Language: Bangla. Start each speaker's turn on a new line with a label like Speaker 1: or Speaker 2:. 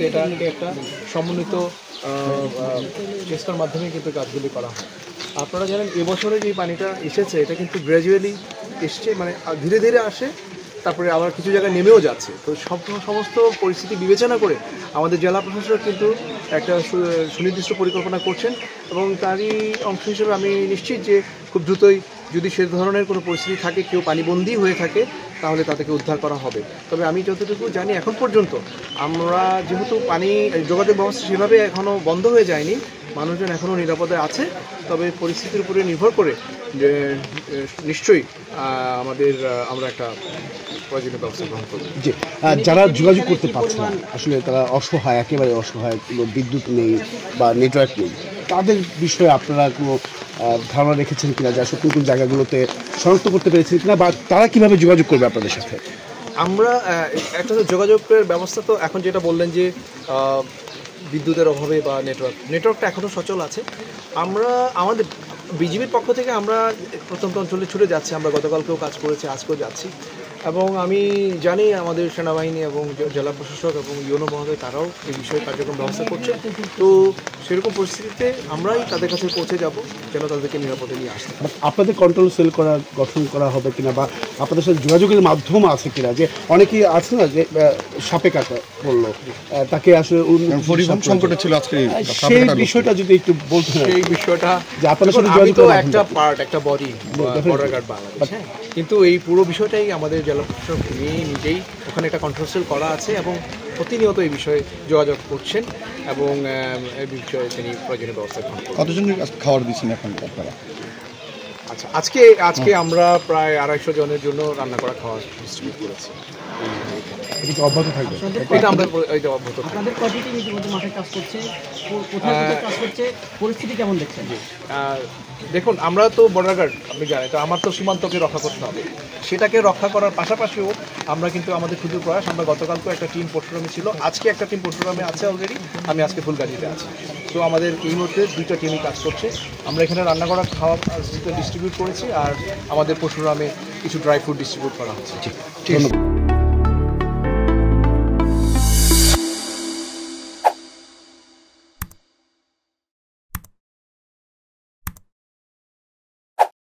Speaker 1: কিন্তু এটাকে একটা সমন্বিত চেষ্টার মাধ্যমে কিন্তু কাজগুলি করা হয়। আপনারা জানেন এবছরে যে পানিটা এসেছে এটা কিন্তু গ্র্যাজুয়ালি এসছে, মানে ধীরে ধীরে আসে, তারপরে আবার কিছু জায়গায় নেমেও যাচ্ছে। তো সমস্ত পরিস্থিতি বিবেচনা করে আমাদের জেলা প্রশাসক কিন্তু একটা সুনির্দিষ্ট পরিকল্পনা করছেন, এবং তারই অংশ হিসেবে আমি নিশ্চিত যে খুব দ্রুতই যদি সে ধরনের কোনো পরিস্থিতি থাকে, কেউ পানিবন্দী হয়ে থাকে, তাহলে তাদেরকে উদ্ধার করা হবে। তবে আমি যতটুকু জানি এখন পর্যন্ত আমরা যেহেতু পানি যোগাযোগ ব্যবস্থা সেভাবে এখনও বন্ধ হয়ে যায়নি, মানুষজন এখনও নিরাপদে আছে। তবে পরিস্থিতির উপরে নির্ভর করে যে নিশ্চয়ই আমরা একটা প্রয়োজনীয় ব্যবস্থা গ্রহণ করব।
Speaker 2: জি, যারা যোগাযোগ করতে পারছে না, আসলে তারা অসহায়, একেবারে অসহায়, কোনো বিদ্যুৎ নেই বা নেটওয়ার্ক নেই, তাদের বিষয়ে আপনারা কোনো ধারণা রেখেছেন কিনা, যে আসলে কোন কোন জায়গাগুলোতে শনাক্ত করতে পেরেছেন কিনা, বা তারা কিভাবে যোগাযোগ করবে আপনাদের সাথে?
Speaker 1: আমরা একটা যোগাযোগের ব্যবস্থা তো এখন যেটা বললেন যে বিদ্যুতের অভাবে বা নেটওয়ার্কটা এখনও সচল আছে। আমাদের বিজিবির পক্ষ থেকে আমরা প্রত্যন্ত অঞ্চলে ছুটে যাচ্ছি। আমরা গতকালকেও কাজ করেছি, আজকেও যাচ্ছি, এবং আমি জানি আমাদের সেনাবাহিনী এবং জেলা প্রশাসক এবং ইউনো মহোদয় তারাও এই বিষয়ে কার্যক্রম ব্যবস্থা করছে। তো সেরকম পরিস্থিতিতে আমরাই তাদের কাছে পৌঁছে যাব যেন তাদেরকে নিরাপদে নিয়ে আসতে।
Speaker 2: আপনাদের কন্ট্রোল সেল গঠন করা হবে কিনা, বা আপনাদের সাথে যোগাযোগের মাধ্যম আছে কিনা? যে অনেকেই আছে না, যে সাপে কাটা বললো, তাকে আসলে
Speaker 3: পরিবহন সংকটে ছিল আজকে,
Speaker 2: সেই বিষয়টা যদি একটু বলতে।
Speaker 1: সেই বিষয়টা
Speaker 2: যে আপনাদের সাথে
Speaker 1: একটা বডি বর্ডার গার্ড বাংলাদেশ, কিন্তু এই পুরো বিষয়টাই আমাদের জেলা প্রশাসক নিজেই ওখানে একটা কন্ট্রোল সেল করা আছে, এবং প্রতিনিয়ত এই বিষয়ে যোগাযোগ করছেন, এবং এই বিষয়ে তিনি প্রয়োজনীয় ব্যবস্থা গ্রহণ করছেন।
Speaker 3: কতজনের খাবার দিচ্ছেন এখন আপনারা?
Speaker 1: আচ্ছা, আজকে আমরা প্রায় 250 জনের জন্য রান্না করা খাবার ডিস্ট্রিবিউট করেছি।
Speaker 2: এটা অব্যাহত থাকবে?
Speaker 1: এটা আমরা অব্যাহত থাকবে।
Speaker 4: আপনাদের কয়টি টিম ইতিমধ্যে মাঠে কাজ করছে, কোথায় কাজ করছে, পরিস্থিতি কেমন দেখছেন?
Speaker 1: দেখুন, আমরা তো বর্ডার গার্ড, আপনি জানেন, তো আমার তো সীমান্তকে রক্ষা করতে হবে। সেটাকে রক্ষা করার পাশাপাশিও আমরা কিন্তু আমাদের ক্ষুদ্র প্রয়াস, আমরা গতকালকেও একটা টিম পরশুরামে ছিল, আজকে একটা টিম পরশুরামে আছে অলরেডি, আমি আজকে ফুলগাজীতে আছি। তো আমাদের এই মুহূর্তে 2টা টিমই কাজ করছে। আমরা এখানে রান্না করা খাওয়া ডিস্ট্রিবিউট করেছি, আর আমাদের পরশুরামে কিছু ড্রাই ফ্রুট ডিস্ট্রিবিউট করা হচ্ছে।
Speaker 2: ধন্যবাদ।